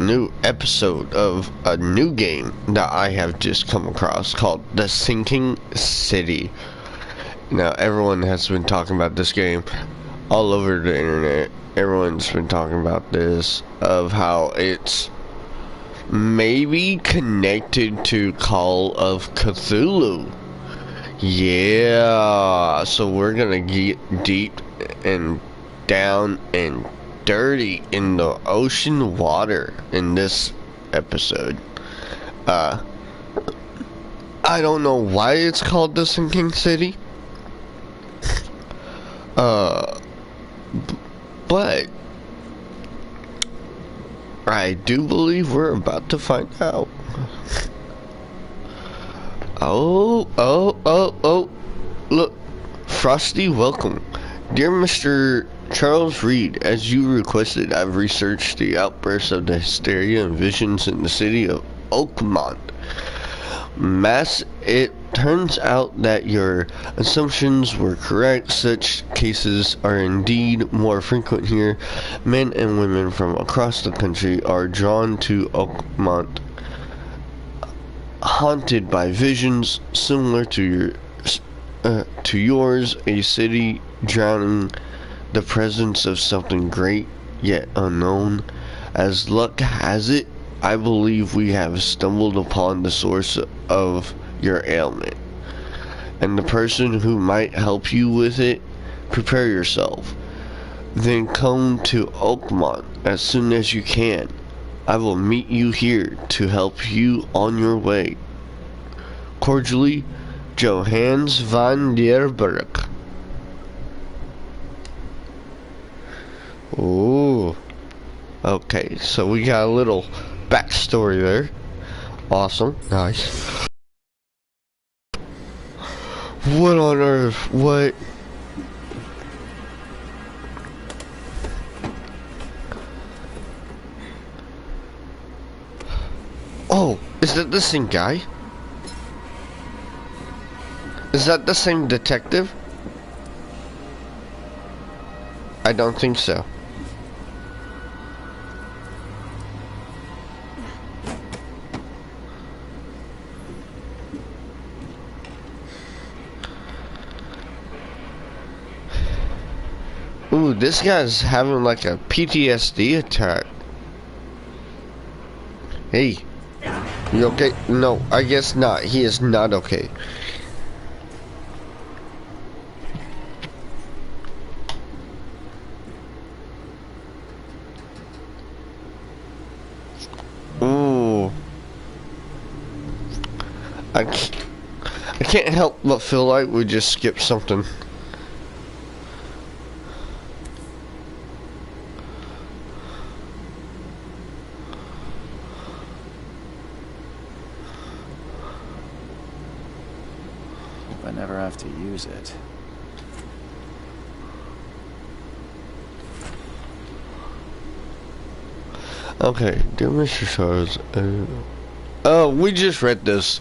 new episode of a new game that I have just come across called The Sinking City. Now, everyone has been talking about this game all over the internet. Everyone's been talking about this, of how it's maybe connected to Call of Cthulhu. Yeah, so we're gonna get deep and down and dirty in the ocean water in this episode. I don't know why it's called The Sinking City. But I do believe we're about to find out. Oh, look, Frosty, welcome. Dear Mr. Charles Reed, as you requested, I've researched the outbursts of the hysteria and visions in the city of Oakmont. It turns out that your assumptions were correct. Such cases are indeed more frequent here. Men and women from across the country are drawn to Oakmont, haunted by visions similar to yours, a city drowning the presence of something great yet unknown. As luck has it, I believe we have stumbled upon the source of your ailment and the person who might help you with it. Prepare yourself, then come to Oakmont as soon as you can. I will meet you here to help you on your way. Cordially, Johannes van der Berg. Ooh. Okay, so we got a little backstory there. Awesome. Nice. What on earth? What? Oh, is that the same guy? Is that the same detective? I don't think so. Ooh, this guy's having like a PTSD attack. Hey, you okay? No, I guess not. He is not okay. Ooh. I can't help but feel like we just skipped something. I never have to use it. Okay, dear Mr. Charles, oh, we just read this.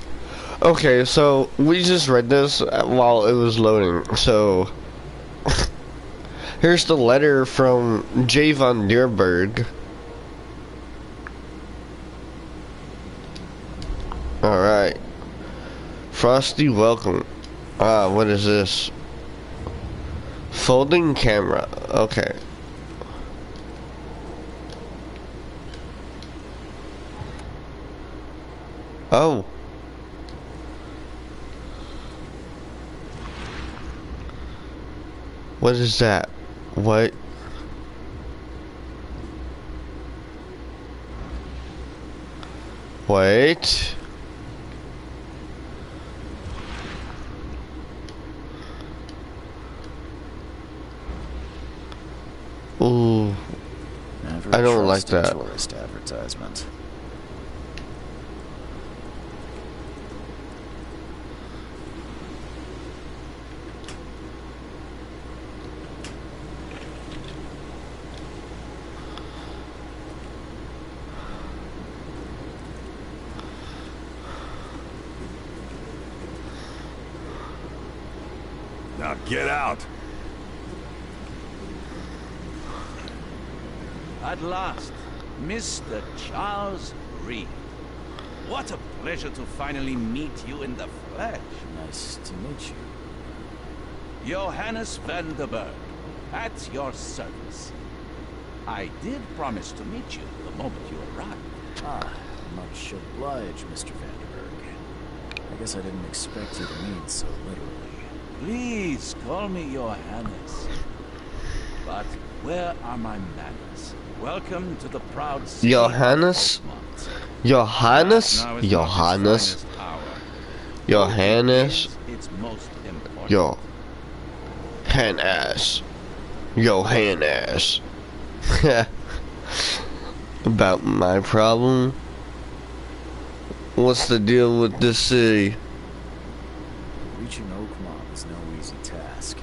Okay, so we just read this while it was loading. So here's the letter from J. van der Berg. Alright. Frosty, welcome. What is this? Folding camera. Okay. Oh. What is that? What? Wait. Ooh. I don't like that. Tourist advertisement. Now get out. At last, Mr. Charles Reed. What a pleasure to finally meet you in the flesh. Nice to meet you. Johannes van der Berg, at your service. I did promise to meet you the moment you arrived. Ah, much obliged, Mr. Vanderberg. I guess I didn't expect you to mean so literally. Please call me Johannes. But where are my manners? Welcome to the proud city Johannes? of Oakmont. Johannes? Now is not its Johannes? finest hour. Johannes? It's most important. Johannes. Johannes. About my problem? What's the deal with this city? Reaching Oakmont is no easy task.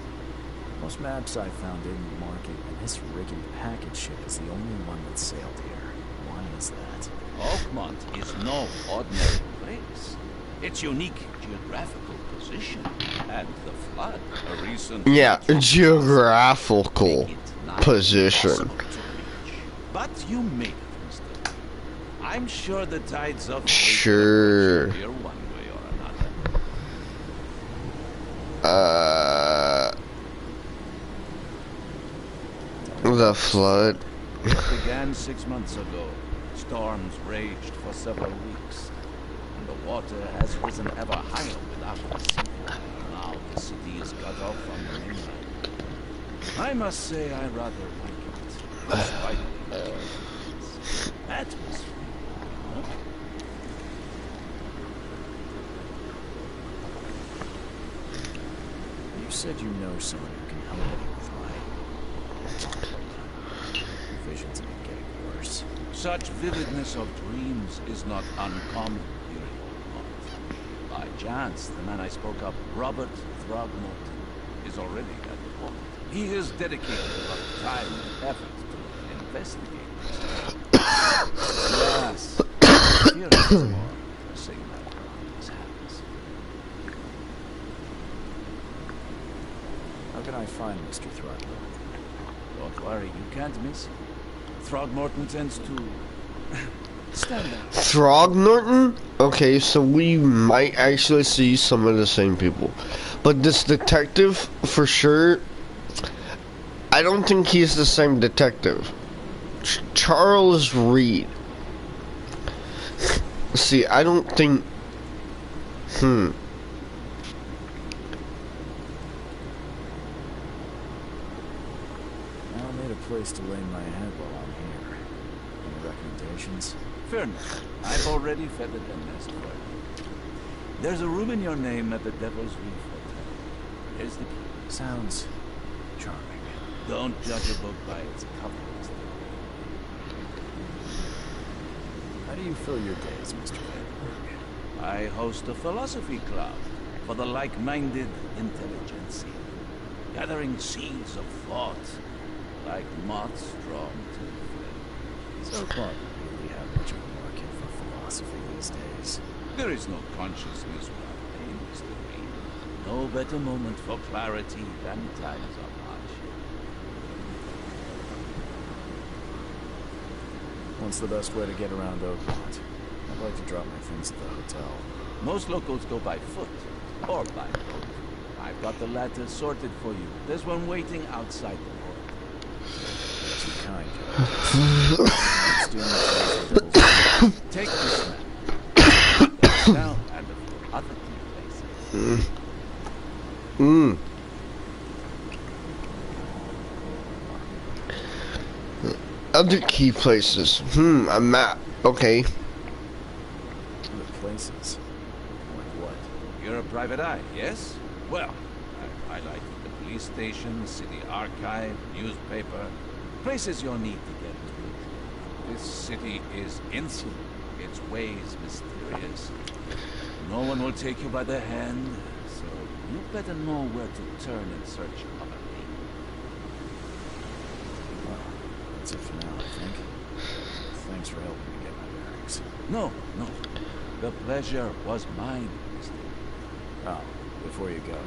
Most maps I found didn't mark it, and this rickety package ship is the only one that sailed here. Why is that? Oakmont is no ordinary place. Its unique geographical position and the flood, a recent Geographical make it not position. impossible to reach. But you made it, Mr. I'm sure the tides of fate Sure. will push you here one way or another. The flood. It began 6 months ago. Storms raged for several weeks, and the water has risen ever higher without a sea. Now the city is cut off from the mainland. I must say I rather like it. Despite the atmosphere, you know? You said you know someone who can help me with my visions have been getting worse. Such vividness of dreams is not uncommon here in Oakmont. By chance, the man I spoke of, Robert Throgmorton, is already at the port. He has dedicated a lot of time and effort to investigate this. Yes, fear is more pressing matter on his hands. How can I find Mr. Throgmorton? Don't worry, you can't miss him. Throgmorton tends to stand out. Throgmorton? Okay, so we might actually see some of the same people. But this detective, for sure, I don't think he's the same detective. Charles Reed. See, I don't think... I'll need a place to lay my head while I'm here. Any recommendations? Fair enough. I've already feathered the nest for you. There's a room in your name at the Devil's Reef Hotel. Here's the key. Sounds charming. Don't judge a book by its cover, Mr. How do you fill your days, Mr. Vanderberg? I host a philosophy club for the like-minded intelligentsia, gathering seeds of thought like moths drawn to the flame. So far, we have much of a market for philosophy these days. There is no consciousness without pain, Mr. Reed. No better moment for clarity than times of hardship. What's the best way to get around Oakmont? I'd like to drop my things at the hotel. Most locals go by foot or by boat. I've got the latter sorted for you. There's one waiting outside the port. You're too kind, Take this map. Now and a few other key places. Other key places. A map. Okay. The places. Like what? You're a private eye, yes? Well, I've highlighted the police station, city archive, newspaper, places you'll need to get to. This city is insular, its ways mysterious. No one will take you by the hand, so you better know where to turn in search of a lead. Well, that's it for now, I think. Thanks for helping me get my bearings. No. The pleasure was mine, Mr. Oh, before you go.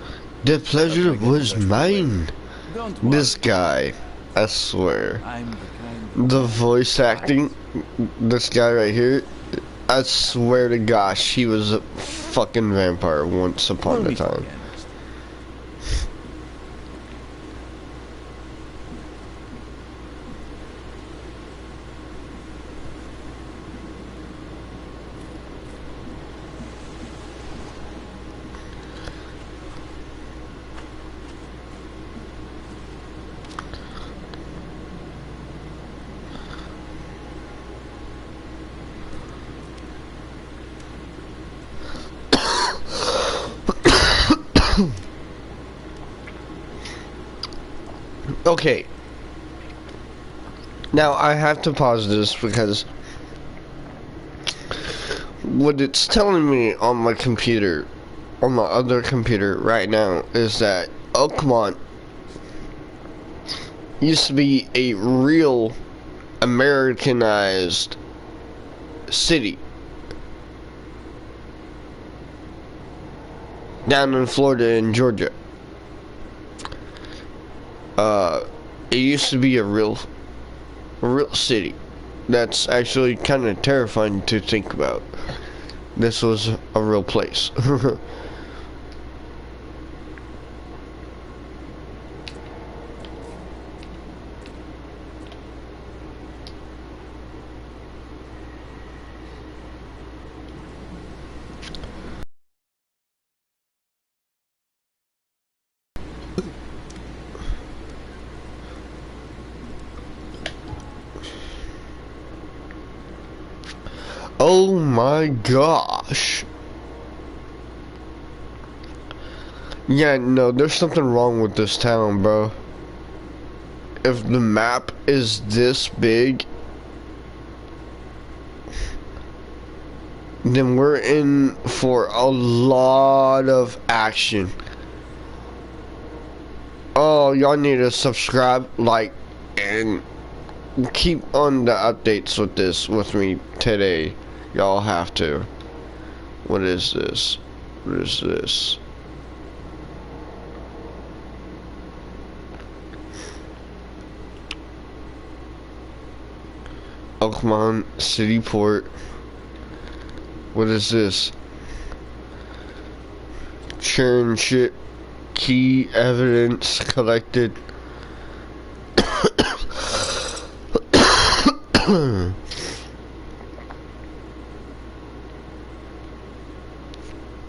The pleasure was mine. Don't worry. This guy, I swear. I'm the kind of The voice acting This guy right here, I swear to gosh, he was a fucking vampire once upon a time. Okay. Now I have to pause this because what it's telling me on my computer, on my other computer right now, is that Oakmont used to be a real Americanized city down in Florida and Georgia. It used to be a real city. That's actually kind of terrifying to think about. This was a real place. Oh my gosh. Yeah, no, there's something wrong with this town, bro. If the map is this big, then we're in for a lot of action. Oh, y'all need to subscribe, like, and keep on the updates with this with me today. Y'all have to. What is this? What is this? Oakmont City Port. What is this? Churn shit. Key evidence collected.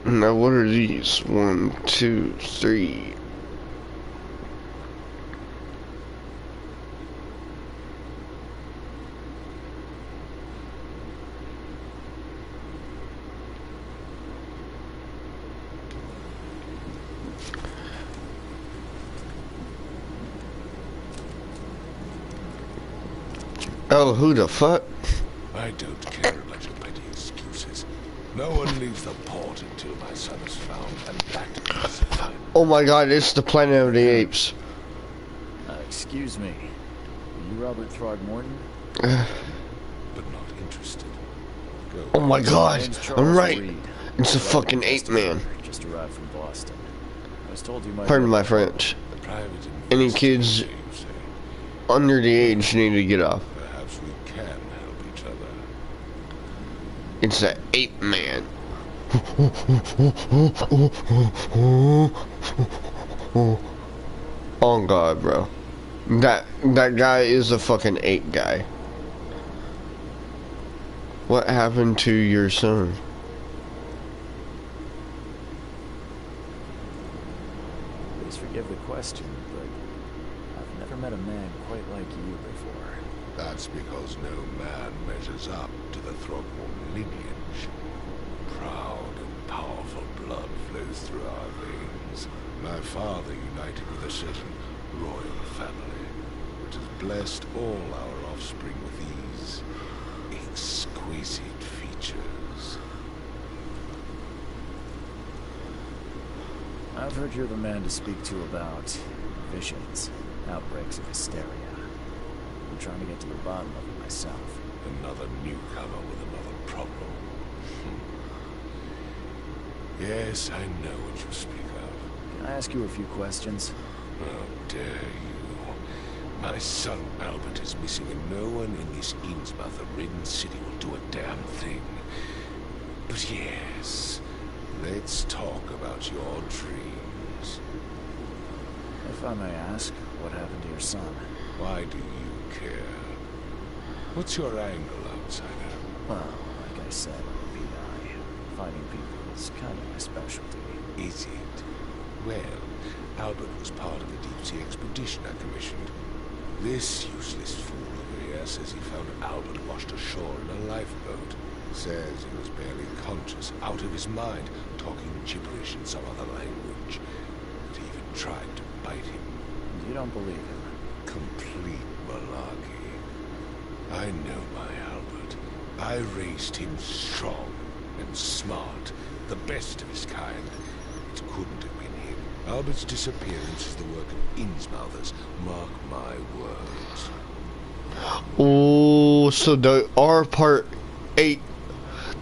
Now what are these? 1, 2, 3. Oh, who the fuck? I don't care about your petty excuses. No one leaves the port until my son is found, and that is fine. Oh my god, it's the Planet of the Apes. Excuse me. Are you Robert Throgmorton? But not interested. Go. Oh my god, I'm right. Reed. It's a fucking ape man. Just arrived from Boston. I was told you might. Pardon my French. Private Any kids investigation, you say? under the age need to get off. Perhaps we can help each other. It's the ape man. Oh god, bro. That guy is a fucking ape guy. What happened to your son? Please forgive the question, but I've never met a man quite like you before. That's because no man measures up to the Throgmorton lineage. Proud and powerful blood flows through our veins. My father united with a certain royal family, which has blessed all our offspring with these exquisite features. I've heard you're the man to speak to about visions, outbreaks of hysteria. I'm trying to get to the bottom of it myself. Another newcomer with another problem. Yes, I know what you speak of. Can I ask you a few questions? How dare you? My son Albert is missing, and no one in this Innsmouth-ridden city will do a damn thing. But yes, let's talk about your dreams. If I may ask, what happened to your son? Why do you care? What's your angle, outsider? Well, like I said, VI, fighting people is kind of my specialty. Is it? Well, Albert was part of the deep-sea expedition I commissioned. This useless fool over here says he found Albert washed ashore in a lifeboat. Says he was barely conscious, out of his mind, talking gibberish in some other language. That he even tried to bite him. You don't believe him? Complete malarkey. I know my Albert. I raised him strong and smart, the best of his kind. It couldn't have been him. Albert's disappearance is the work of Innsmouthers. Mark my words. Oh, so the R part 8,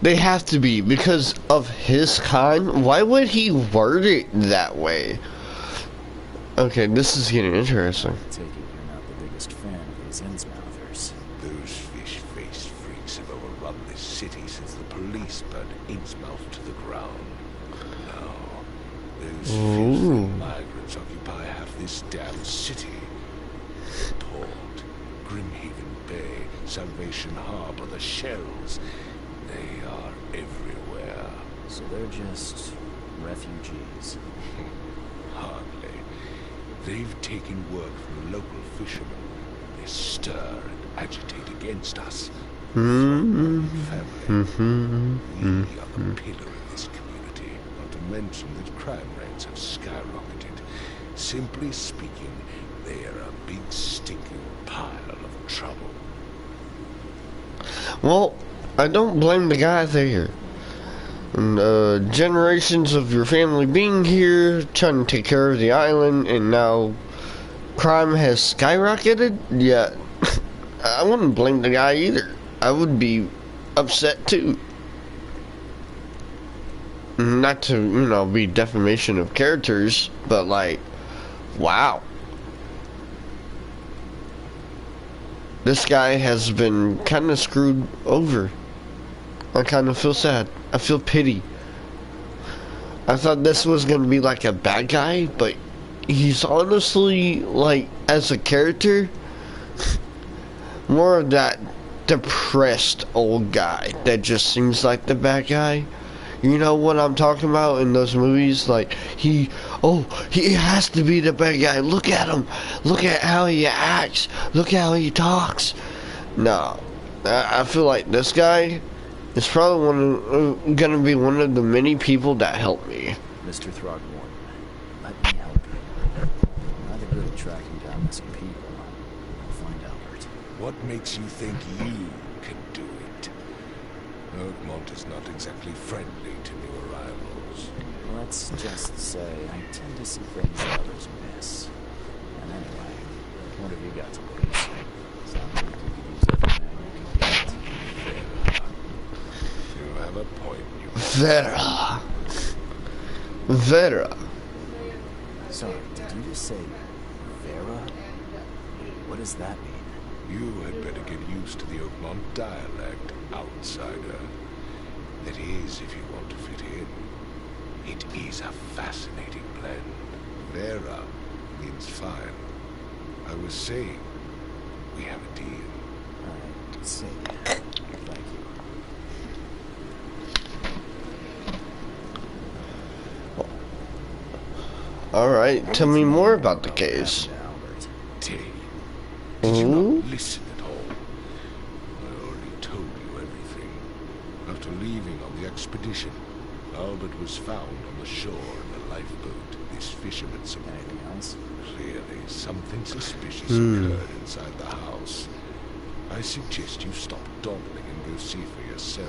they have to be because of his kind. Why would he word it that way? Okay, this is getting interesting. I take it you're not the biggest fan of these Innsmouthers. Those fish-faced freaks have overrun this city since the police burned Innsmouth to the ground. Now, those filthy migrants occupy half this damn city. The port, Grimhaven Bay, Salvation Harbor, the shells. They are everywhere. So they're just refugees. Hardly. They've taken word from local fishermen. They stir and agitate against us. Family. We are the pillar of this community. Not to mention that crime rates have skyrocketed. Simply speaking, they are a big stinking pile of trouble. Well, I don't blame the guy there. And, generations of your family being here, trying to take care of the island, and now crime has skyrocketed? Yeah, I wouldn't blame the guy either. I would be upset too. Not to, you know, be defamation of characters, but like, wow. This guy has been kind of screwed over. I kind of feel sad. I feel pity. I thought this was going to be like a bad guy, but he's honestly, like, as a character, more of that depressed old guy that just seems like the bad guy. You know what I'm talking about in those movies? Like, he has to be the bad guy. Look at him. Look at how he acts. Look how he talks. No. I feel like this guy is probably gonna be one of the many people that help me. Mr. Throgmorton, let me help you. I'm not good at tracking down missing people. I'll find Albert. What makes you think you can do it? Oakmont is not exactly friendly to new arrivals. Let's just say I tend to see things others miss. And anyway, what have you got to lose? Sounds like you could use every man you can get. You have a point, you... Vera. Sorry, did you just say Vera? What does that mean? You had better get used to the Oakmont dialect, outsider. That is, if you want to fit in. It is a fascinating blend. Vera means fine. I was saying, we have a deal. I see. Thank you. Alright, tell me more about the case. Albert. Tay, did you not listen at all? I already told you everything. After leaving on the expedition, Albert was found on the shore in a lifeboat. This fisherman Anything else? Clearly, something suspicious occurred inside the house. I suggest you stop dawdling and go see for yourself.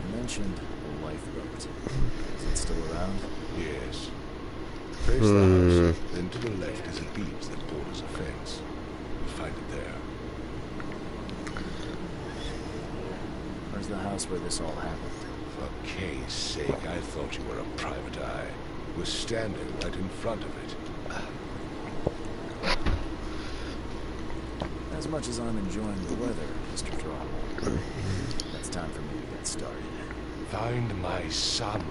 You mentioned a lifeboat. Is it still around? Yes. Face the house, then to the left is a beach that borders a fence. You'll find it there. Where's the house where this all happened? For Kay's sake, I thought you were a private eye. was standing right in front of it. As much as I'm enjoying the weather, Mr. Throttle, it's time for me to get started. Find my son,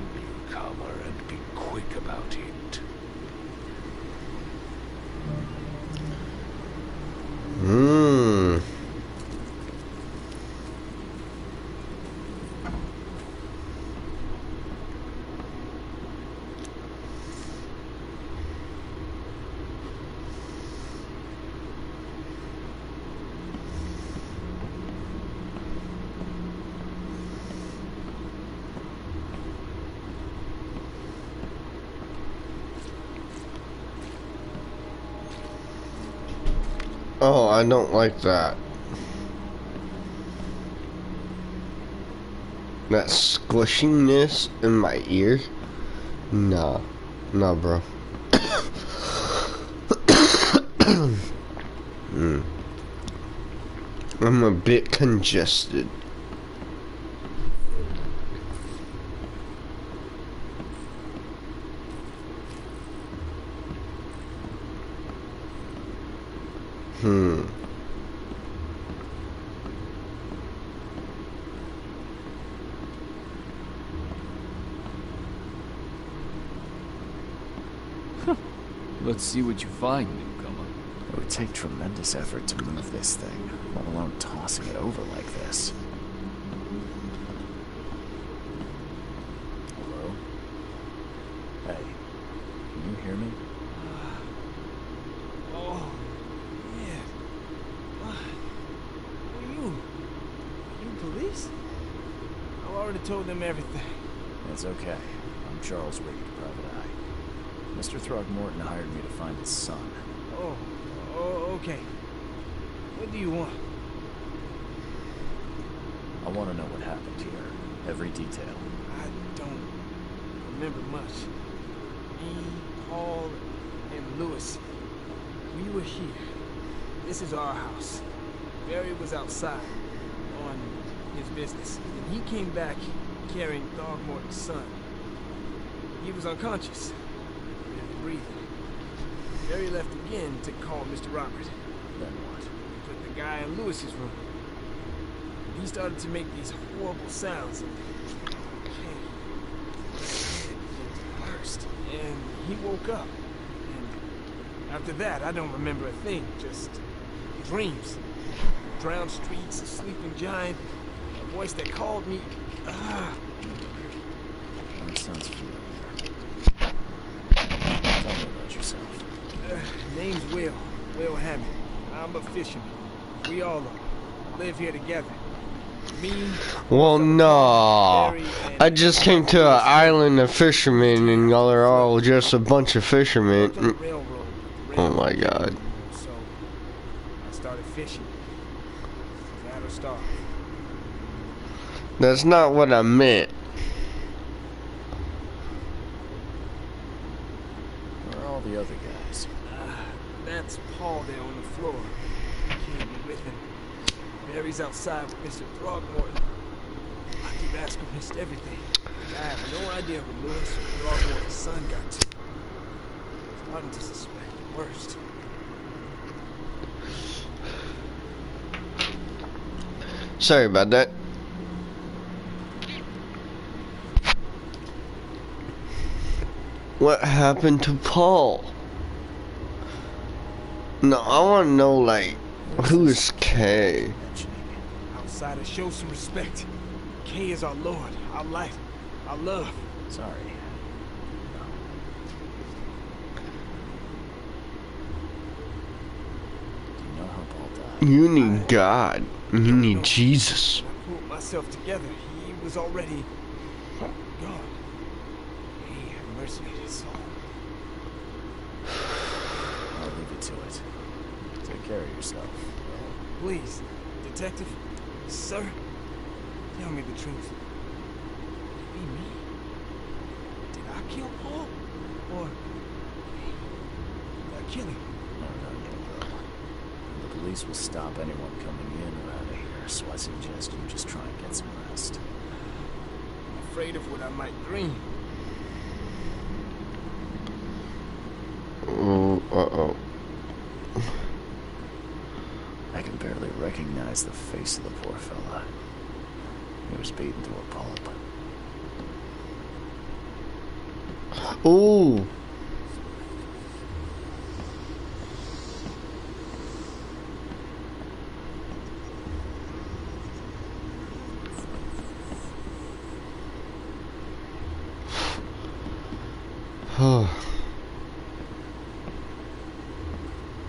newcomer, and be quick about it. Oh, I don't like that. That squishiness in my ear? Nah. Nah, bro. I'm a bit congested. Let's see what you find, newcomer. It would take tremendous effort to move this thing, let alone tossing it over like this. Hello? Hey, can you hear me? Oh, yeah. Who are you? You police? I already told them everything. It's okay. I'm Charles Rigged, Private Eye. Mr. Throgmorton hired me to find his son. Oh, okay. What do you want? I want to know what happened here. Every detail. I don't remember much. Me, Paul, and Lewis, we were here. This is our house. Barry was outside on his business, and he came back carrying Throgmorton's son. He was unconscious, barely breathing. Barry left again to call Mr. Robert. Then what? Put the guy in Lewis's room. He started to make these horrible sounds and burst. And he woke up. And after that, I don't remember a thing. Just dreams. Drowned streets, a sleeping giant, a voice that called me. That sounds familiar. Tell me about yourself. Name's Will Hammond. I'm a fisherman. We all are. Live here together. Me. Well, no. I just came to an island of fishermen and y'all are all just a bunch of fishermen. Oh my god. So I started fishing. That or starve. That's not what I meant. Where are all the other guys? That's Paul there on the floor. Can't be with him. Barry's outside with Mr. Throgmorton. I keep asking Mr. everything. I have no idea who Lewis or Throgmorton's son got to. I'm starting to suspect the worst. Sorry about that. What happened to Paul? No, I want to know, like, who is Kay? Outsider, show some respect. Kay is our Lord, our light, our love. Sorry. Do you know how Paul died? You need God. You need Jesus. I pulled myself together. He was already gone. He had mercy on his soul. I'll leave you to it. Take care of yourself. Please, detective, sir, tell me the truth. Could it be me? Did I kill Paul? Or did I kill him? No, young girl. The police will stop anyone coming in or out of here, so I suggest you just try and get some rest. I'm afraid of what I might dream. Uh-oh. I can barely recognize the face of the poor fella. He was beaten to a pulp. Ooh.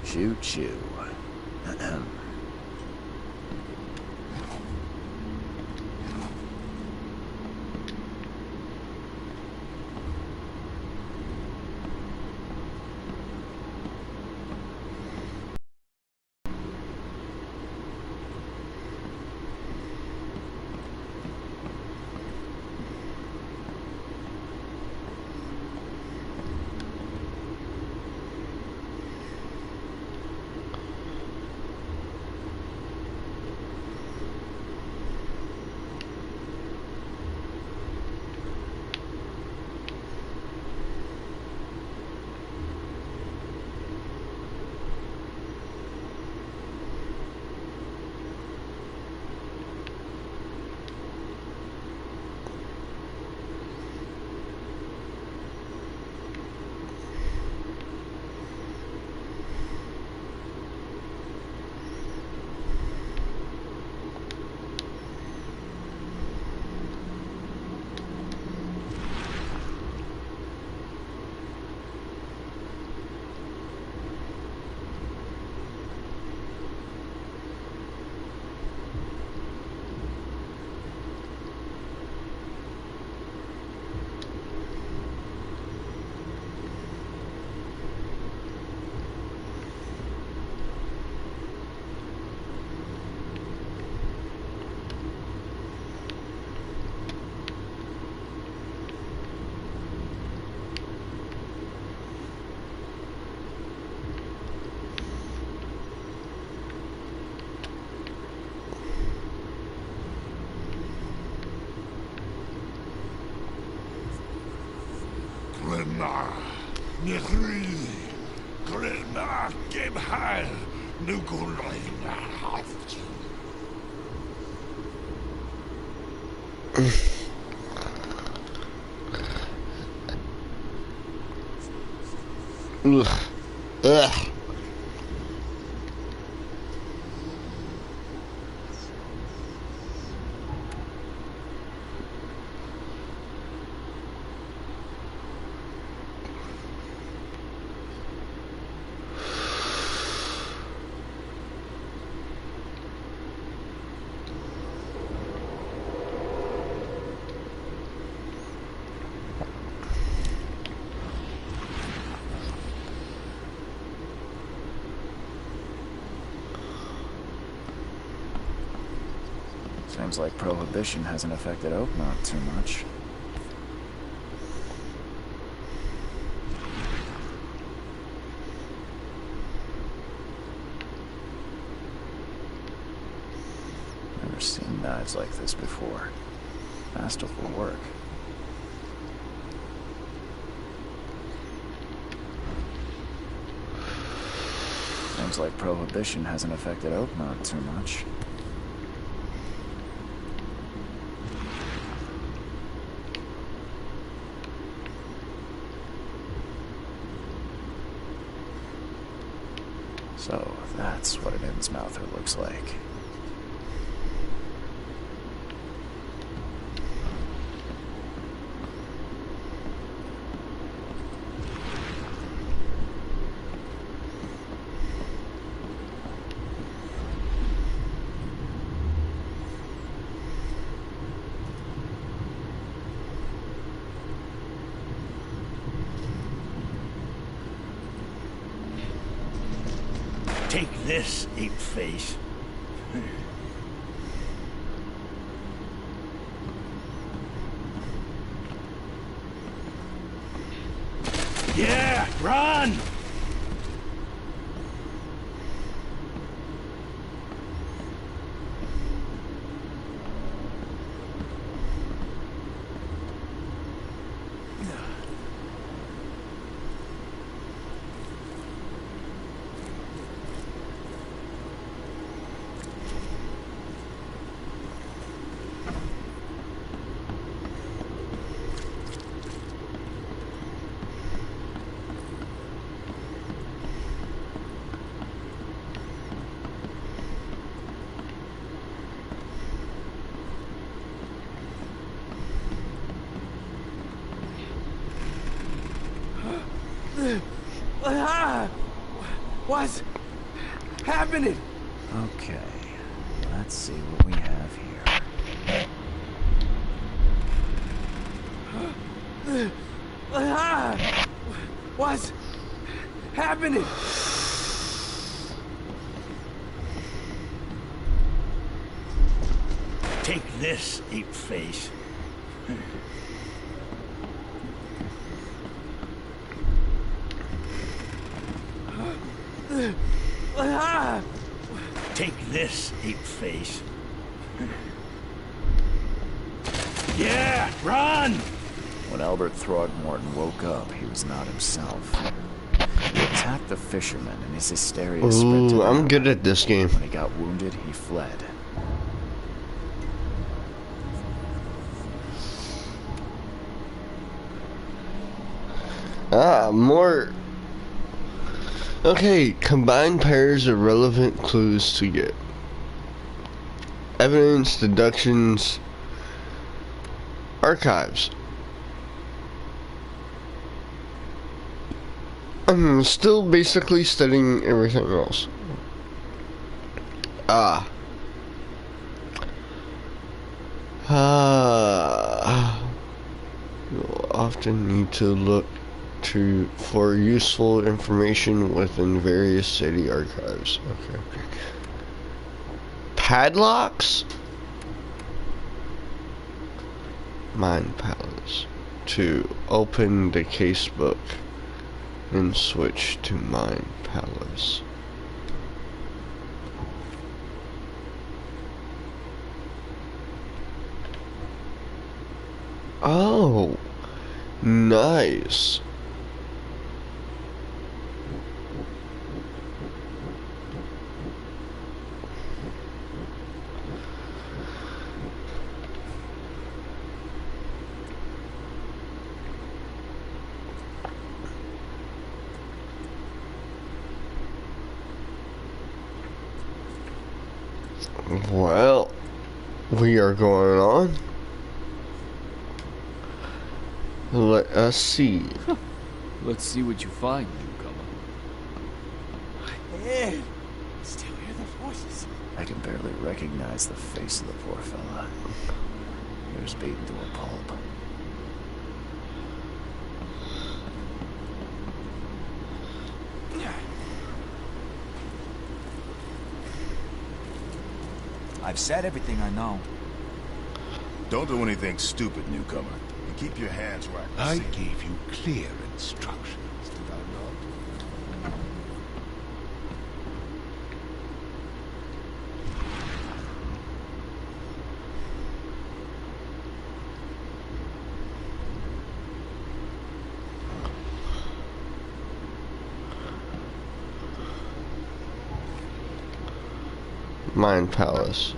Choo choo. Ugh. Ugh. Seems like Prohibition hasn't affected Oakmont too much. Never seen knives like this before. Masterful work. Seems like Prohibition hasn't affected Oakmont too much. So, that's what an Innsmouther looks like. Take this, ape-face. Yeah, run! What's happening? Okay, let's see what we have here. What's happening? Take this, ape face. Take this, ape face. Yeah, run! When Albert Throgmorton woke up, he was not himself. He attacked the fisherman, and his hysteria spread to Ooh, I'm them. good at this game. When he got wounded, he fled. More. Okay, combine pairs of relevant clues to get evidence, deductions, archives. I'm still basically studying everything else. You'll often need to look for useful information within various city archives. Okay. Padlocks? Mind palace. To open the casebook and switch to Mind Palace. Oh, nice. Well, we are going on. Let us see. Let's see what you find, newcomer. Man, still hear the voices. I can barely recognize the face of the poor fella. He was beaten to a pulp. I've said everything I know. Don't do anything stupid, newcomer. And keep your hands where I I can see. gave you clear instructions, did I not? Mind Palace.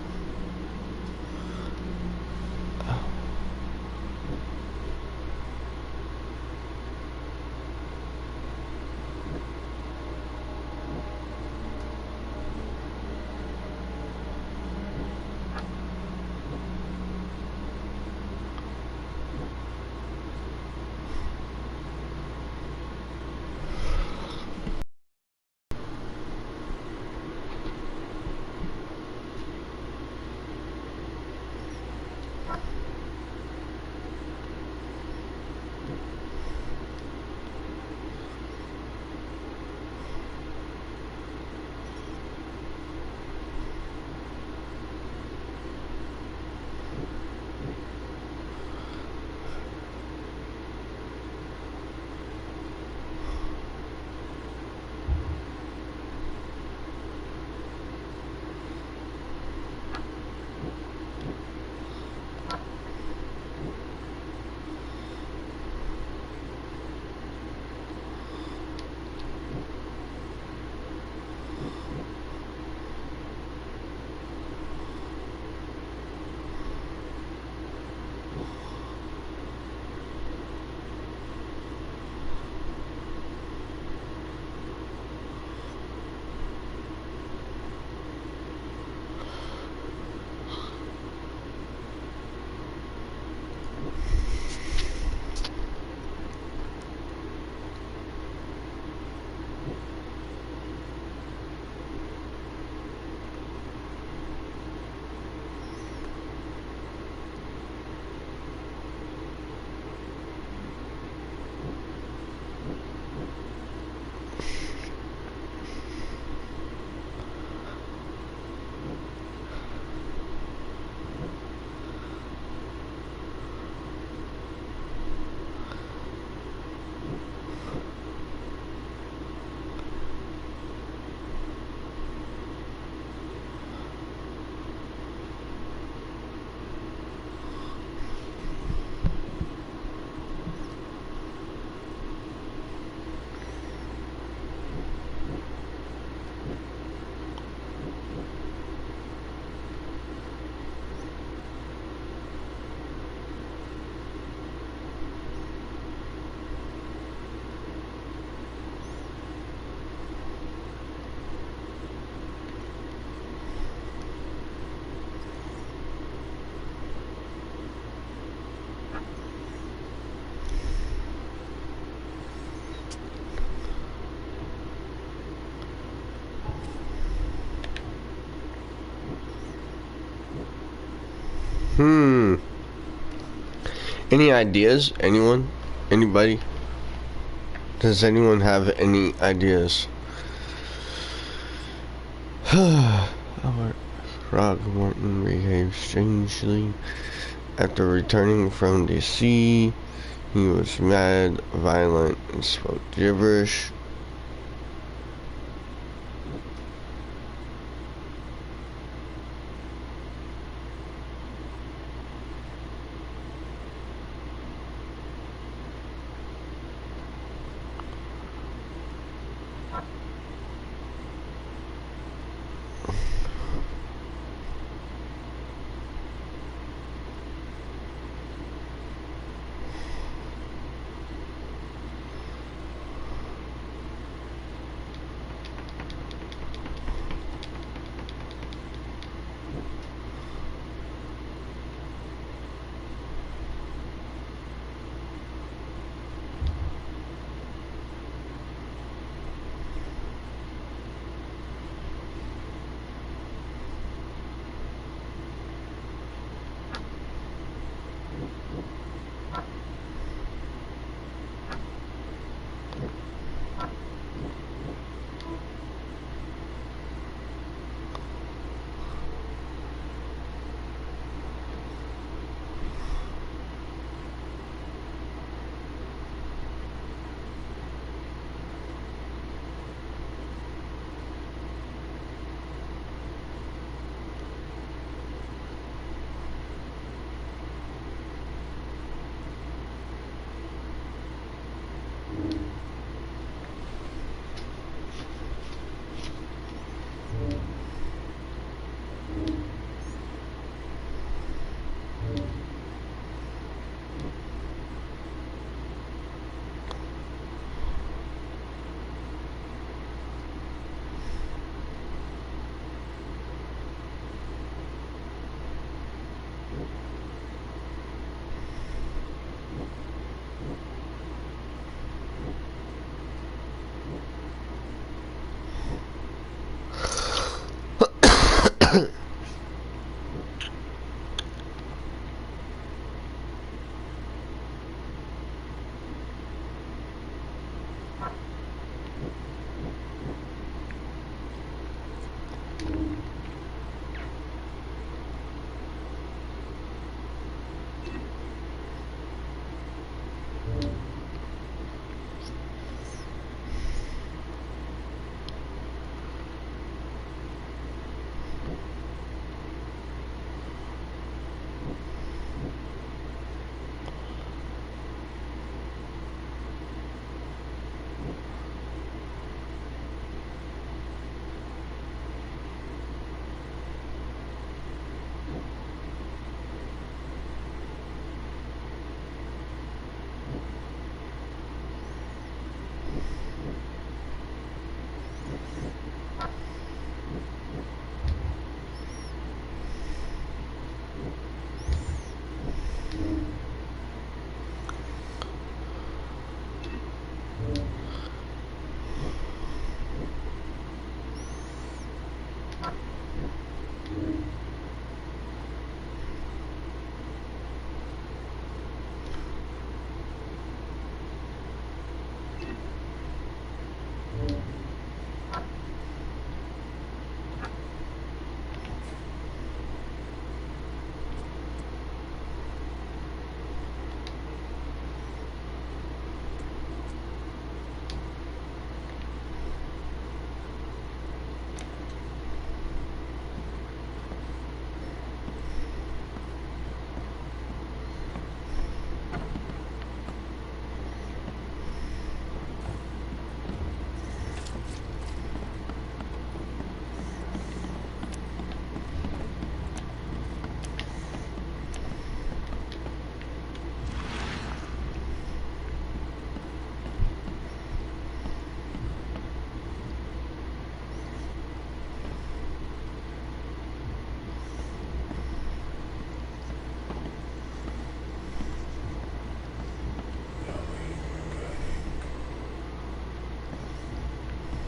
Any ideas? Anyone? Anybody? Does anyone have any ideas? Our Morton behaved strangely after returning from the sea. He was mad, violent, and spoke gibberish.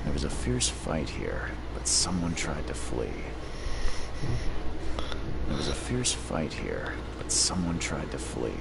There was a fierce fight here, but someone tried to flee. There was a fierce fight here, but someone tried to flee.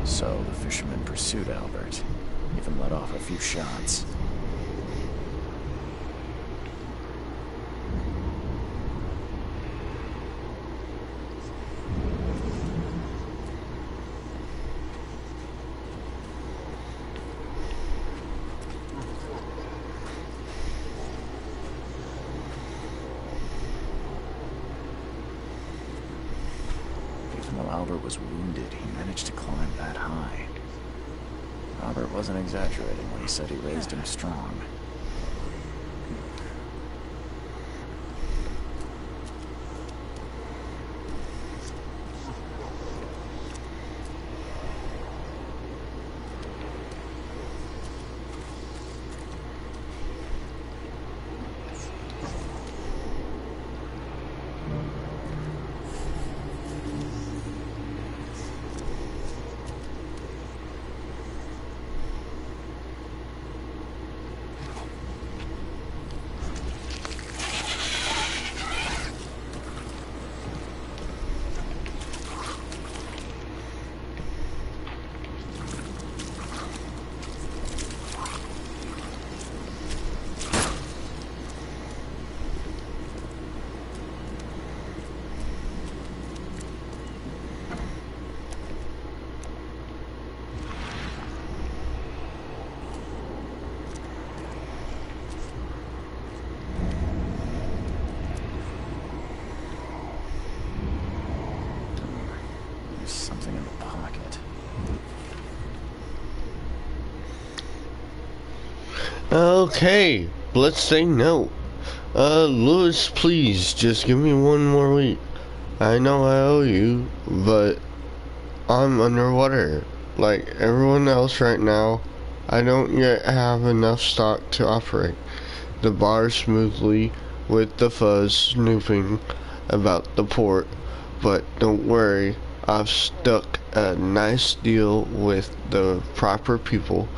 So the fisherman pursued Albert, even let off a few shots. Even though Albert was wounded, he managed to climb that high. Robert wasn't exaggerating when he said he raised him strong. Okay, let's say no. Lewis, please, just give me one more week. I know I owe you, but I'm underwater. Like everyone else right now, I don't yet have enough stock to operate the bar smoothly with the fuzz snooping about the port, but don't worry, I've stuck a nice deal with the proper people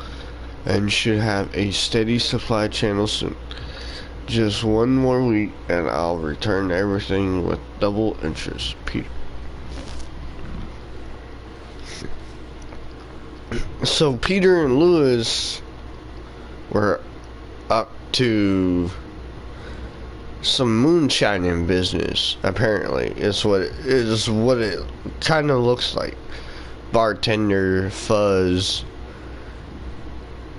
and should have a steady supply channel soon. Just one more week and I'll return everything with double interest, Peter. So Peter and Lewis were up to some moonshining business, apparently. It's what it kind of looks like. Bartender, fuzz.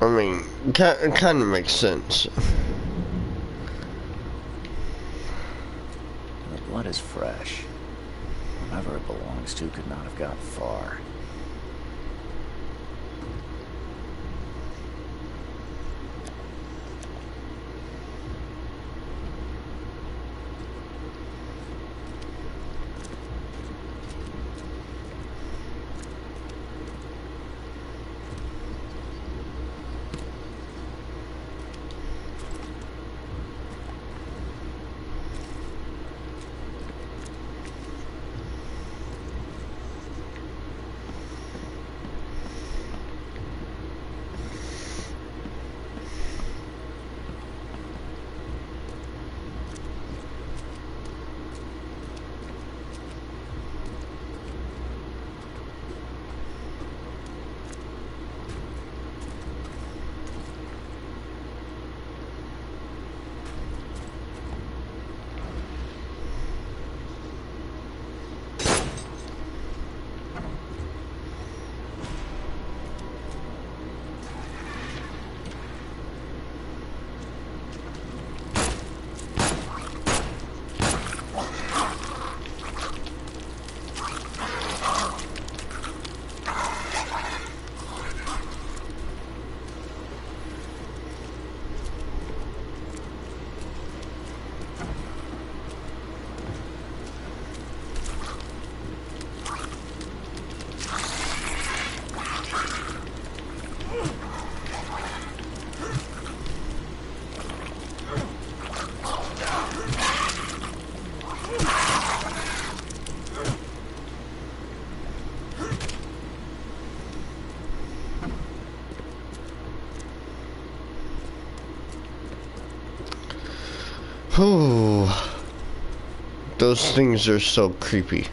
I mean, it kind of makes sense. The blood is fresh. Whoever it belongs to could not have got far. Whew. Those things are so creepy.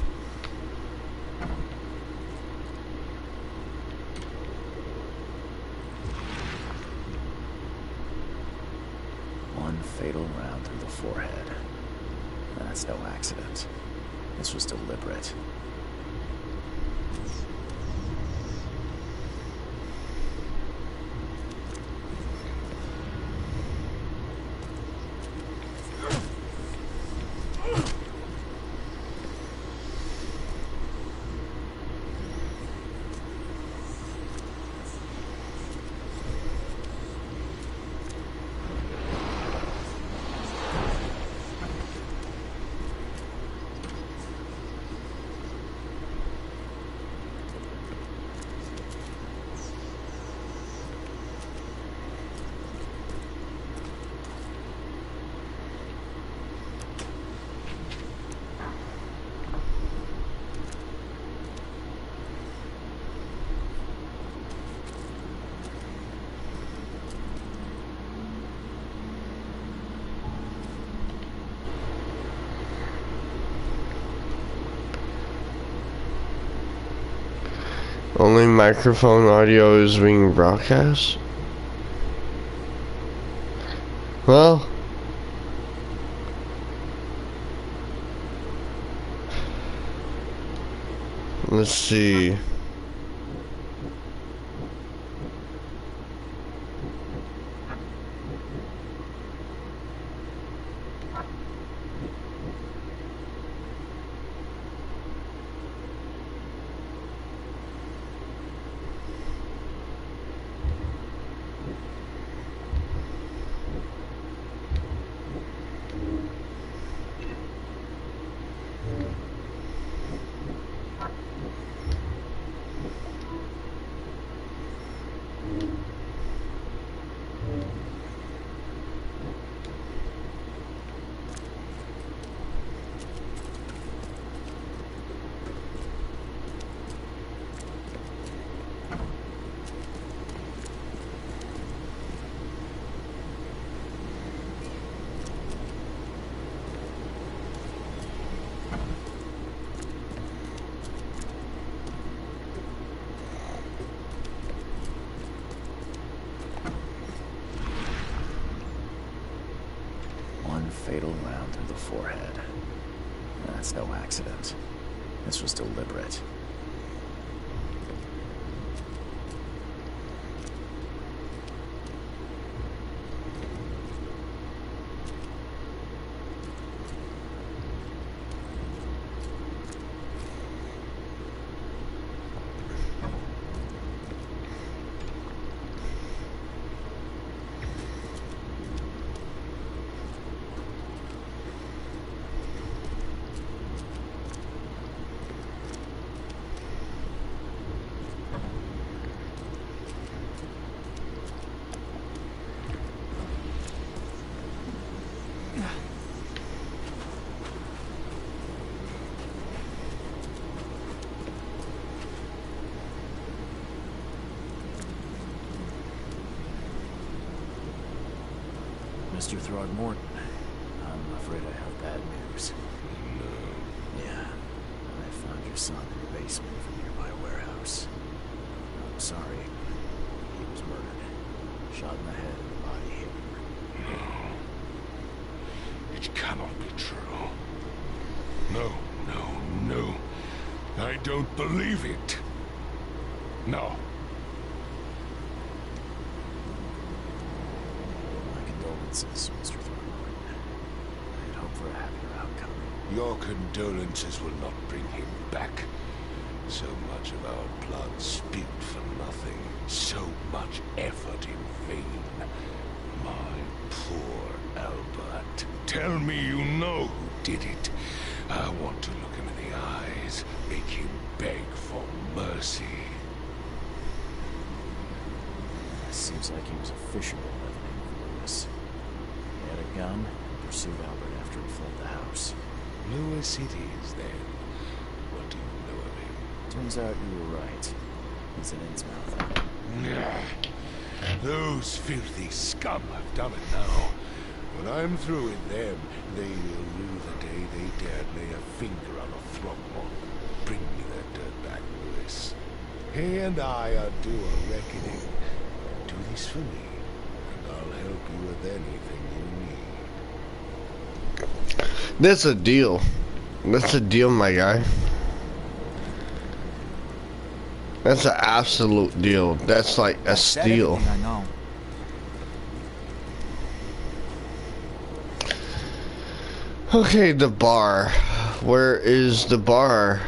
One fatal round through the forehead. That's no accident. This was deliberate. Only microphone audio is being broadcast? Well, let's see. forehead. That's no accident. This was deliberate. Mr. Throgmorton, I'm afraid I have bad news. No. Yeah, I found your son in the basement of a nearby warehouse. I'm sorry. He was murdered. Shot in the head and the body hidden. No. It cannot be true. No, no, no. I don't believe it. No. Mr. Thornton. I'd hope for a happier outcome. Your condolences will not bring him back. So much of our blood spilled for nothing. So much effort in vain. My poor Albert. Tell me you know who did it. I want to look him in the eyes. Make him beg for mercy. Seems like he was a fisherman by the name of Mobius. He had a gun and pursued Albert after he fled the house. Lewis it is, then. What do you know of him? Turns out you were right. He's an Innsmouther. Those filthy scum have done it now. When I'm through with them, they will rue the day they dared lay a finger on a Throckmorton. Bring me that dirtbag, Lewis. He and I are due a reckoning. Do this for me, and I'll help you with anything you need. That's a deal. That's a deal, my guy. That's an absolute deal. That's like a steal. I know. Okay, the bar. Where is the bar?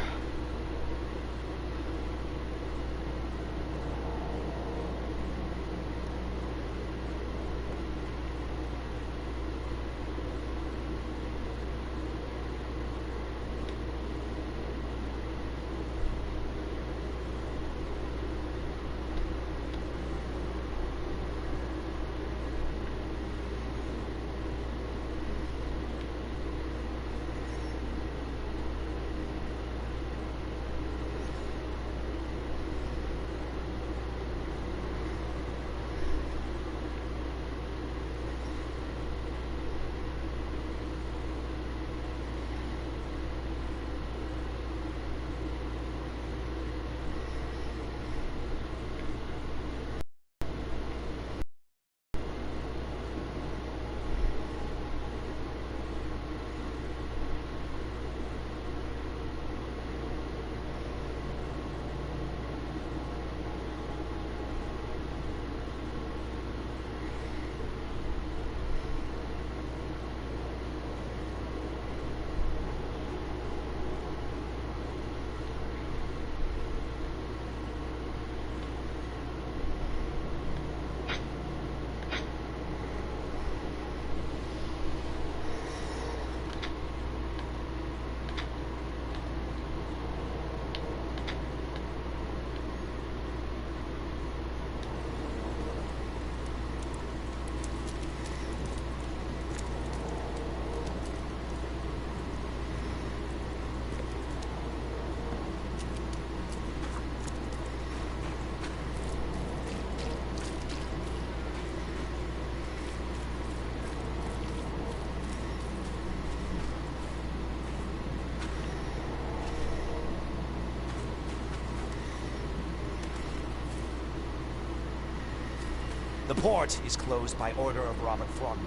The port is closed by order of Robert Throgmorton.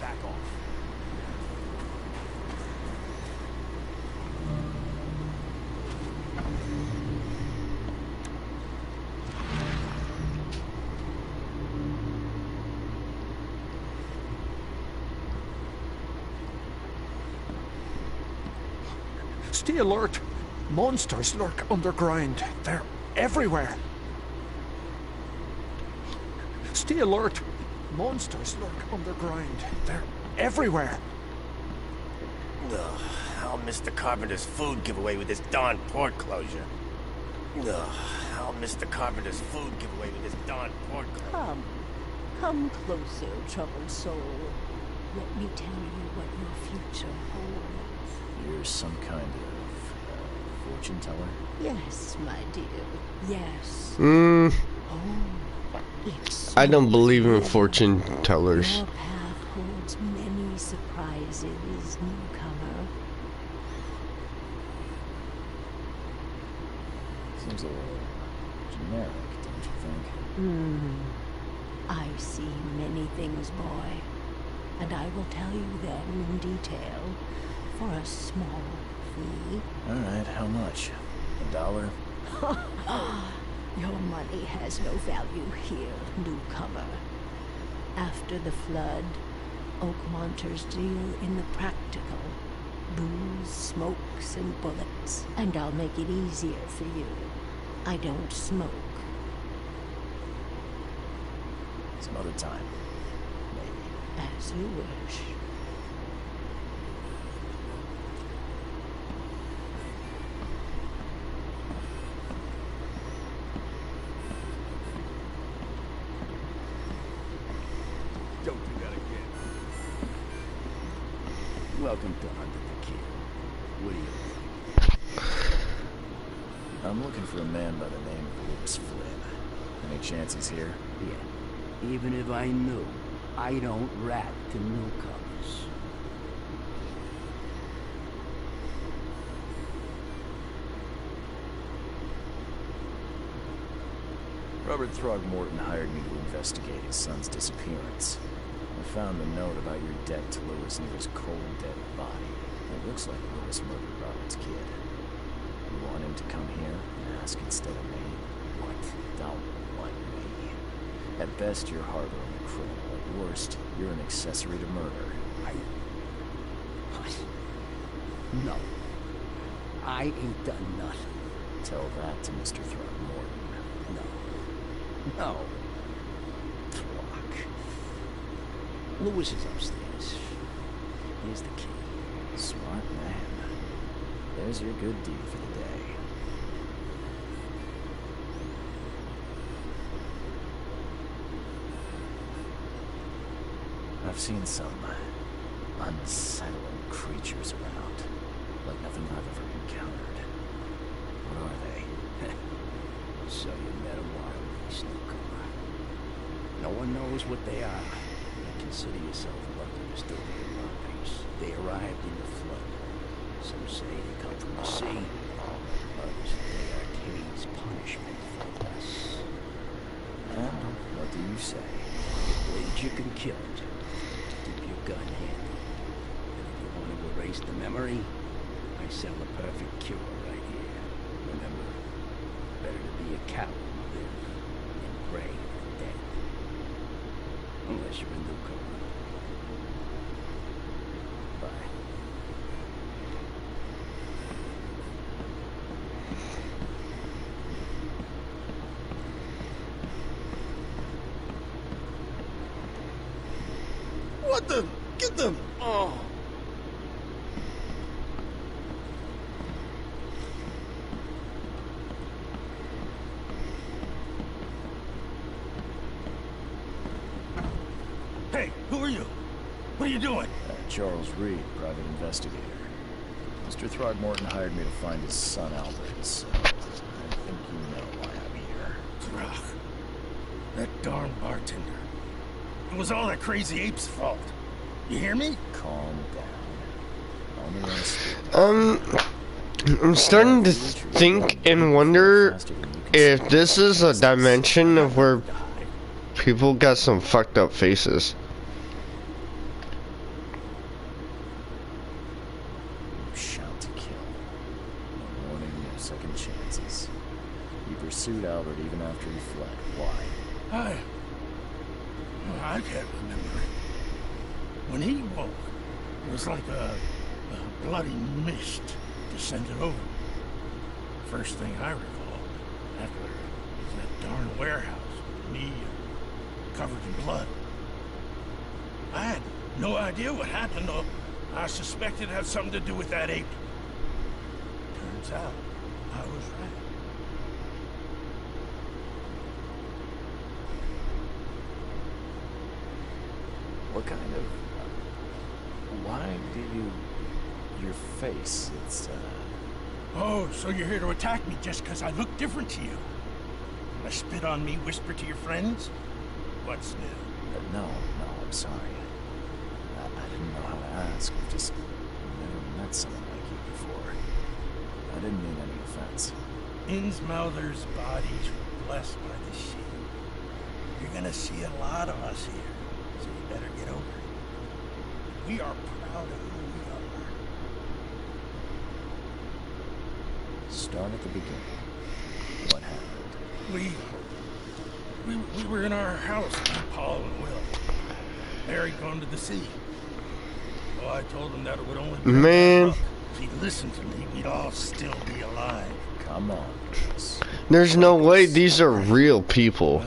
Back off. Stay alert. Monsters lurk underground. They're everywhere. Stay alert. Monsters lurk underground. They're everywhere. Ugh, I'll miss the carpenter's food giveaway with this darn port closure. Ugh, I'll miss the carpenter's food giveaway with this darn port closure. Come closer, troubled soul. Let me tell you what your future holds. You're some kind of fortune teller? Yes, my dear. Yes. Oh, It's I don't believe in fortune tellers. Your path holds many surprises, newcomer. Seems a little generic, don't you think? I see many things, boy, and I will tell you them in detail for a small fee. Alright, how much? $1? Your money has no value here, newcomer. After the flood, Oakmonters deal in the practical. Booze, smokes, and bullets. And I'll make it easier for you. I don't smoke. Some other time. Maybe. As you wish. Don't do that again. Welcome to Under the Kill. What do you think? I'm looking for a man by the name of Lewis Flynn. Any chance he's here? Yeah. Even if I knew, I don't rat to newcomers. Robert Throgmorton hired me to investigate his son's disappearance. I found a note about your debt to Lewis near his cold, dead body. It looks like Lewis murdered Robert's kid. You want him to come here and ask instead of me? What? Don't want me. At best, you're harboring a criminal. At worst, you're an accessory to murder. What? No. I ain't done nothing. Tell that to Mr. Throgmorton. No. Throck. Lewis is upstairs. Here's the key. Smart man. There's your good deed for the day. I've seen some unsettling creatures around, like nothing I've ever encountered. What are they? So you met a wild beast, newcomer. No one knows what they are. Consider yourself lucky to still be in one piece. They arrived in the flood. Some say they come from the sea. Others say they are Cade's punishment for us. And what do you say? Blades you can kill it. Keep your gun handy. And if you want to erase the memory, I sell a perfect cure right here. Remember, better to be a coward and live than brave and dead. Unless you're a newcomer. Bye. What the? Get them! Oh. Hey, who are you? What are you doing? Charles Reed, private investigator. Mr. Throgmorton hired me to find his son Albert, so I think you know why I'm here. Throg. That darn bartender. It was all that crazy ape's fault. You hear me? Calm down. Only on I'm starting to think and wonder if this is a dimension of where people got some fucked up faces. Shout to kill. No warning, no second chances. You pursued Albert even after he fled. Why? I can't remember. When he woke, it was like a bloody mist. to send it over. First thing I recall after was that darn warehouse, me covered in blood. I had no idea what happened, though. I suspected it had something to do with that ape. Turns out, I was right. What kind of... why do you... your face, it's, Oh, so you're here to attack me just because I look different to you? Wanna spit on me, whisper to your friends? What's new? No, I'm sorry. I didn't know how to ask. I've just never met someone like you before. I didn't mean any offense. Innsmouther's bodies were blessed by the sheep. You're gonna see a lot of us here, so you better get over it. We are proud of who we are. Start at the beginning. What happened? We were in our house, Paul and Will. Harry'd gone to the sea. So I told him that it would only be Man. If he'd listened to me, we'd all still be alive. Come on. There's no way these are real people.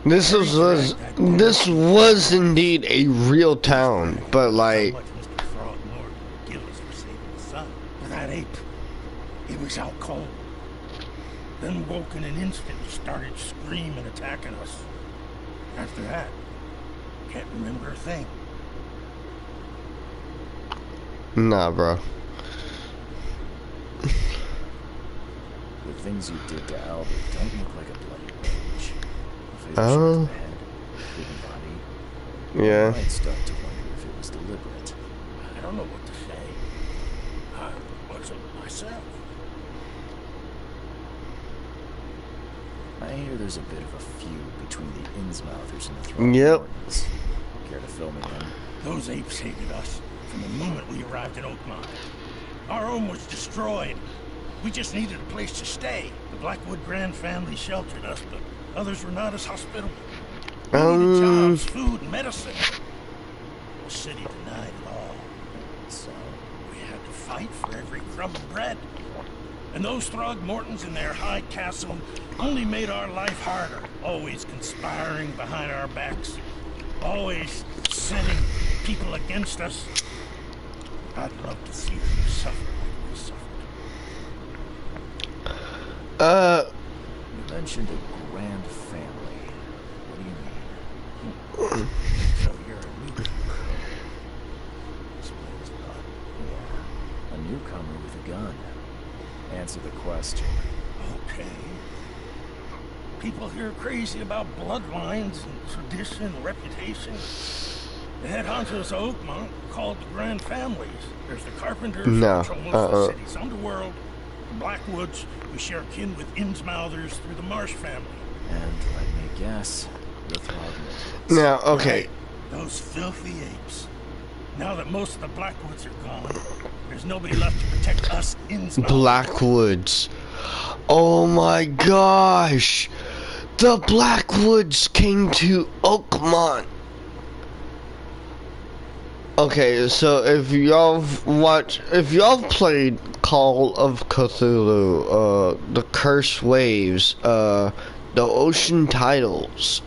This was indeed a real town, but like... That ape, he was out cold. Then woke in an instant and started screaming, attacking us. After that, can't remember a thing. Nah, bro. The things you did to Albert don't look like a bloody rage. Oh. Yeah. I might start to wonder if it was deliberate. I don't know what to say. I wasn't myself. I hear there's a bit of a feud between the Innsmouthers and the Throckmortons. Yep. Care to fill me in? Those apes hated us from the moment we arrived at Oakmont. Our home was destroyed. We just needed a place to stay. The Blackwood Grand family sheltered us, but others were not as hospitable. We needed jobs, food, and medicine. The city denied it all. So we had to fight for every crumb of bread. And those Throgmortons in their high castle only made our life harder. Always conspiring behind our backs. Always setting people against us. I'd love to see them suffer like we suffered. You mentioned a grand family. What do you mean? So you're a newcomer. Yeah. A newcomer with a gun. Answer the question. Okay. People here are crazy about bloodlines and tradition and reputation. The head honchos of Oakmont called the Grand Families. There's the Carpenters who control most of the city's underworld. The Blackwoods, who share kin with Innsmouthers through the Marsh family. And let me guess, the Throgmortons. Now, okay. Right. Those filthy apes. Now that most of the Blackwoods are gone, there's nobody left to protect us Innsmouthers. Blackwoods. Oh my gosh. The Blackwoods came to Oakmont. Okay, so if y'all played Call of Cthulhu, the Cursed Waves, the Ocean Titles,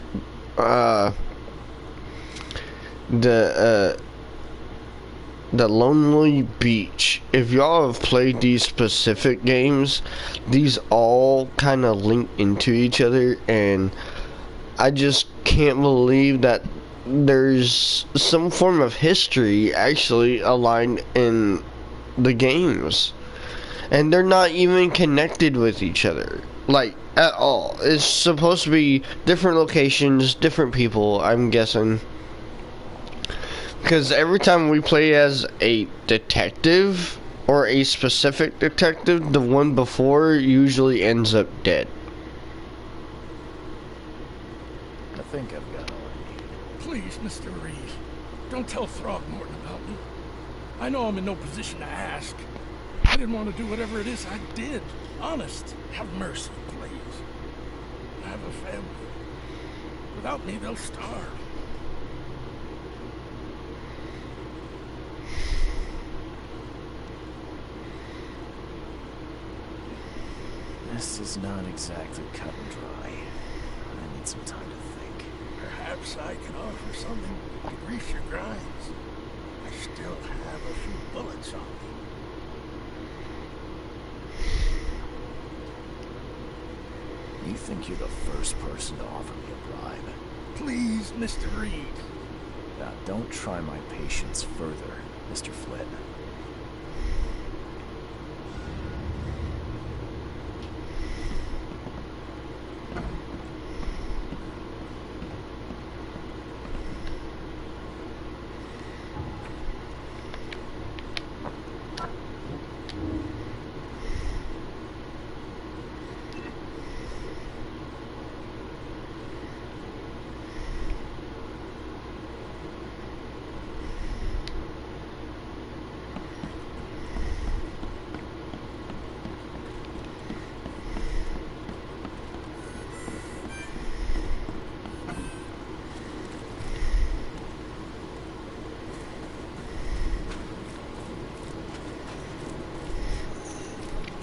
the Lonely Beach, if y'all have played these specific games, these all kind of link into each other, and I just can't believe that there's some form of history actually aligned in the games, and they're not even connected with each other, like, at all. It's supposed to be different locations, different people, I'm guessing, because every time we play as a detective or a specific detective, the one before usually ends up dead. I think I've got all I need. Please, Mr. Reed, don't tell Throgmorton about me. I know I'm in no position to ask. I didn't want to do whatever it is I did. Honest, have mercy, please. I have a family. Without me, they'll starve. This is not exactly cut and dry. I need some time to think. Perhaps I can offer something to grease your grinds. I still have a few bullets on me. You think you're the first person to offer me a bribe? Please, Mr. Reed. Now, don't try my patience further, Mr. Flynn.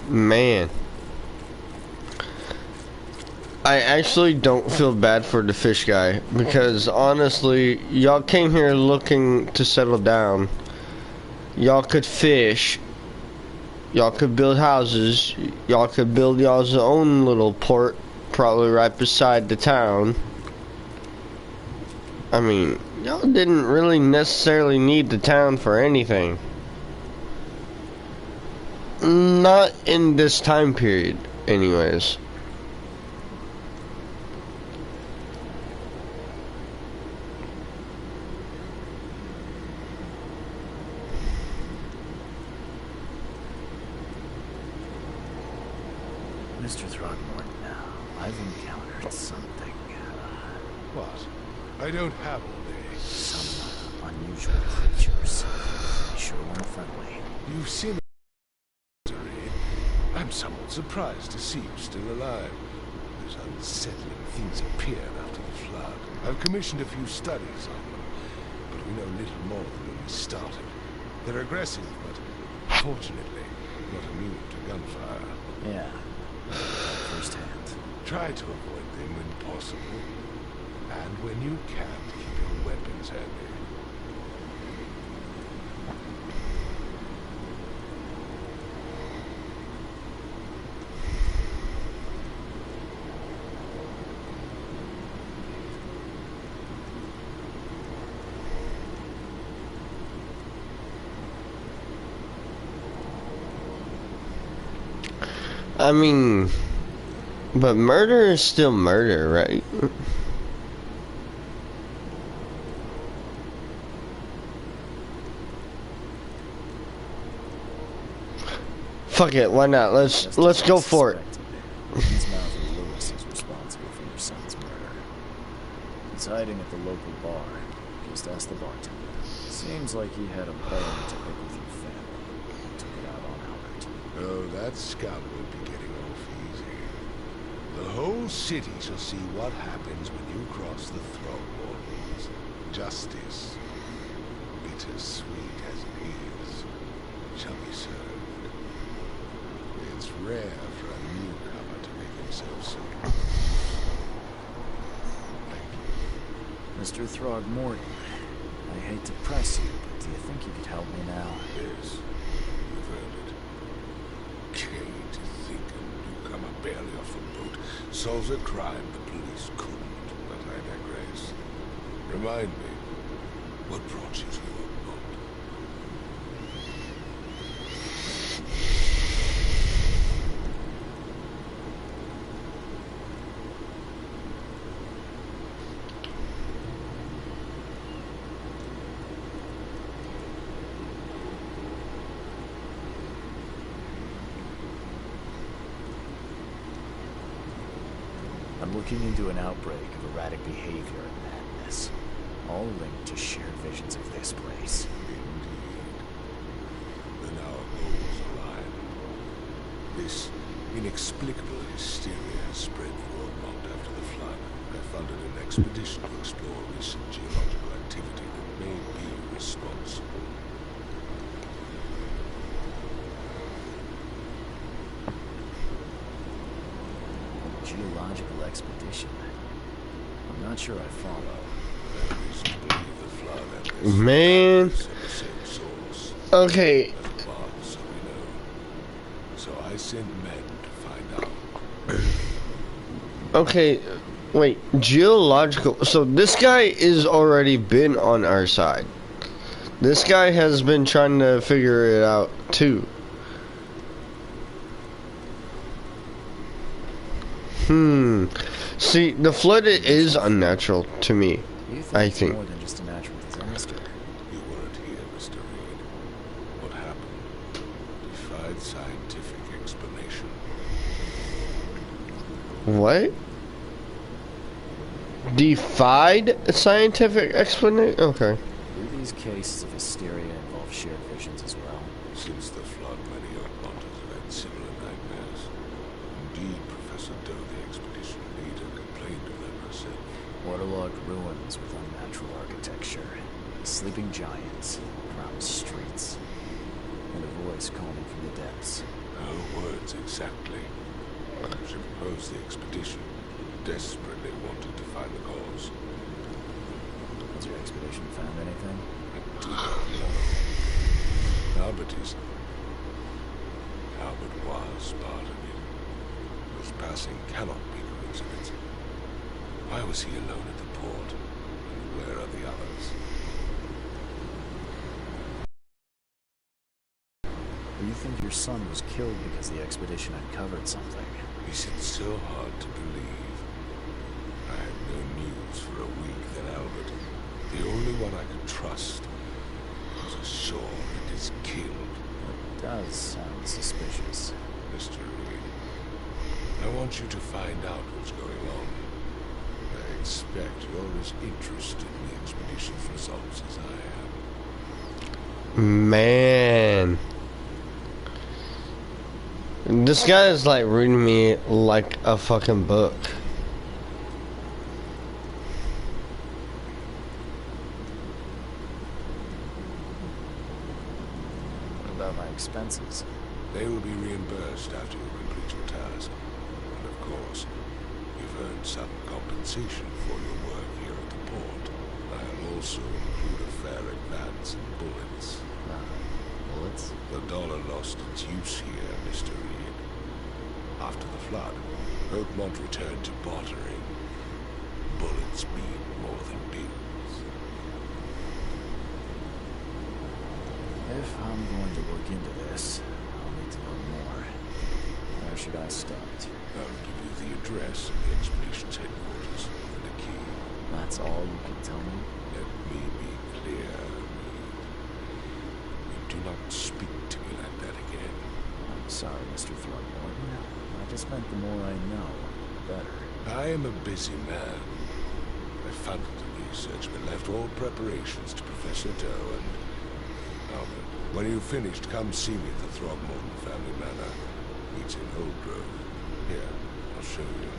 Man, I actually don't feel bad for the fish guy, because honestly, y'all came here looking to settle down. Y'all could fish, y'all could build houses, y'all could build y'all's own little port, probably right beside the town. I mean, y'all didn't really necessarily need the town for anything. Not in this time period, anyways. Mr. Throgmorton, I've encountered something. What? I don't have all day. Some unusual creatures. They sure weren't friendly. You've seen I'm somewhat surprised to see you still alive. Those unsettling things appeared after the flood. I've commissioned a few studies on them, but we know little more than when we started. They're aggressive, but fortunately not immune to gunfire. Yeah, firsthand. Try to avoid them when possible, and when you can, keep your weapons handy. I mean, but murder is still murder, right? Fuck it, why not? Let's go for it. His mouth Lewis is responsible for your son's murder. He's hiding at the local bar. Just ask the bartender. Seems like he had a bone to pick with your family. Took it out on Albert. Oh, that scum won't be getting off easy. The whole city shall see what happens when you cross the Throgmortons. Justice, bittersweet as it is, shall be served. It's rare for a newcomer to make himself so. Mr. Throgmorton, I hate to press you, but do you think you could help me now? Yes, you've earned it. Kate, to think a newcomer barely off a boat solves a crime the police couldn't, but I digress. Remind me, what brought you to Oakmont? I'm looking into an outbreak of erratic behavior and madness, all linked to shared visions of this place. Then our goals align. This inexplicable hysteria has spread through Oakmont after the flood. I funded an expedition to explore recent geological activity that may be responsible. geological expedition. I'm not sure I follow. There is to believe the flood and this Man. is of the same source. Okay. As far as we know. So I sent men to find out. Okay, wait, geological. So this guy is already been on our side. This guy has been trying to figure it out too. See, the flood is unnatural to me. You think I it's think. more than just a natural disaster? You weren't here, Mr. Reed. What happened defied scientific explanation. What? Defied scientific explanation? Okay. Do these cases of hysteria involve shared visions as well? Since the flood, many Oakmonters have had similar nightmares. Indeed, Professor Doe, the expedition leader, complained of them herself. Waterlogged ruins with unnatural architecture, sleeping giants, crowded streets, and a voice calling from the depths. Her words exactly. She proposed the expedition, desperately wanted to find the cause. Has your expedition found anything? I do not know. Albert was part of it. His passing cannot be coincidence. Why was he alone at the port? And where are the others? Do you think your son was killed because the expedition uncovered something? Is it so hard to believe? I had no news for a week, then Albert, the only one I could trust, was ashore and is killed. That does sound suspicious. Mr. Reed, I want you to find out what's going on. I expect you're as interested in the expedition's results as I am. Man. This guy is like reading me like a fucking book. What about my expenses? They will be reimbursed after you complete your task. And of course, you've earned some compensation for your work here at the port. I'll also include a fair advance in bullets. Bullets? The dollar lost its use here, Mr. Reed. After the flood, Oakmont returned to bartering. Bullets mean more than bills. If I'm going to look into this, I'll need to know more. Where should I start? I'll give you the address of the expedition's headquarters and the key. That's all you can tell me? Let me be clear, Reed. You do not speak to me like that again. I'm sorry, Mr. Throckmorton. I just meant the more I know, the better. I am a busy man. I funded the research but left all preparations to Professor Doe and Albert. When you've finished, come see me at the Throckmorton family manor. It's in Old Grove. Here, I'll show you.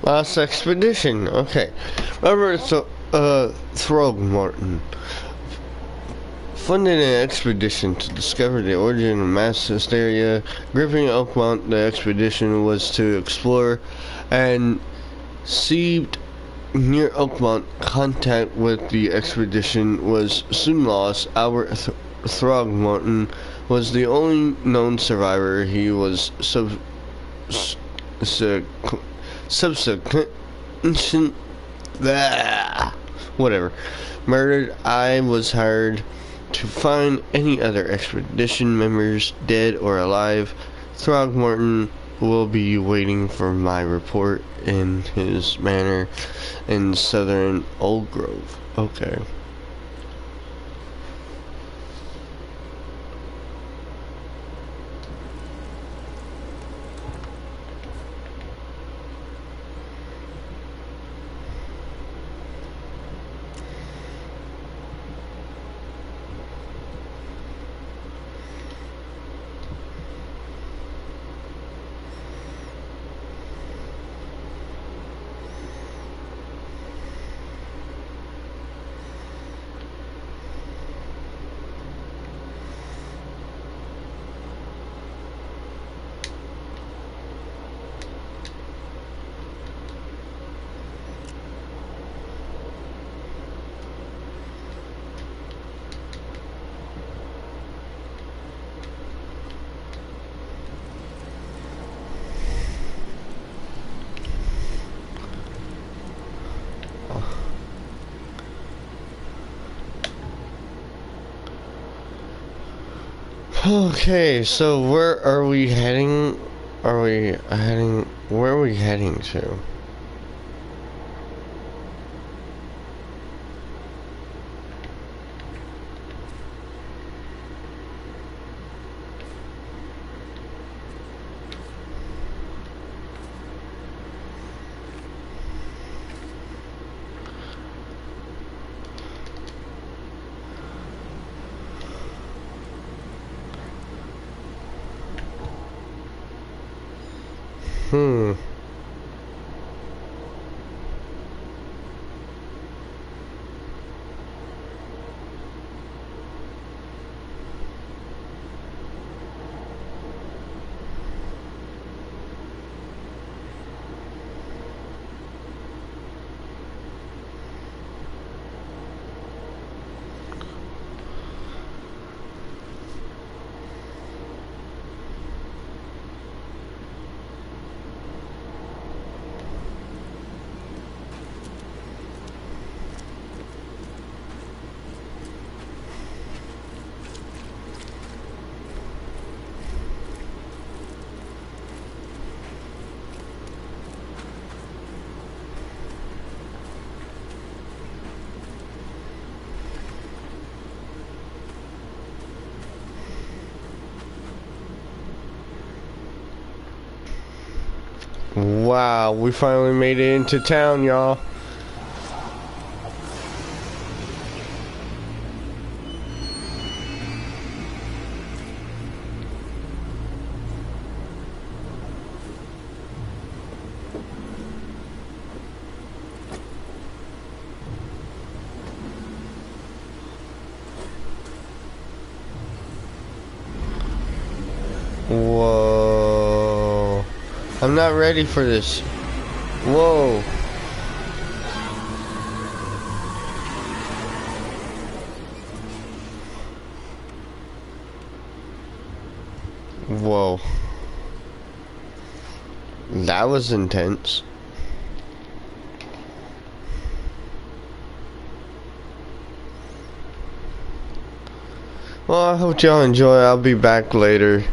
Last expedition. Okay. Robert Throgmorton funded an expedition to discover the origin of mass hysteria gripping Oakmont. The expedition was to explore and seeped near Oakmont. Contact with the expedition was soon lost. Albert Throgmorton was the only known survivor. He was whatever, murdered. I was hired to find any other expedition members, dead or alive. Throgmorton will be waiting for my report in his manor in southern Old Grove. Okay. Okay, so where are we heading? Where are we heading to? Wow, we finally made it into town, y'all. Whoa. I'm not ready for this. Whoa. Whoa. That was intense. Well, I hope y'all enjoy. I'll be back later.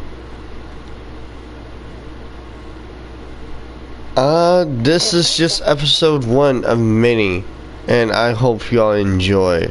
This is just episode 1 of many, and I hope y'all enjoy.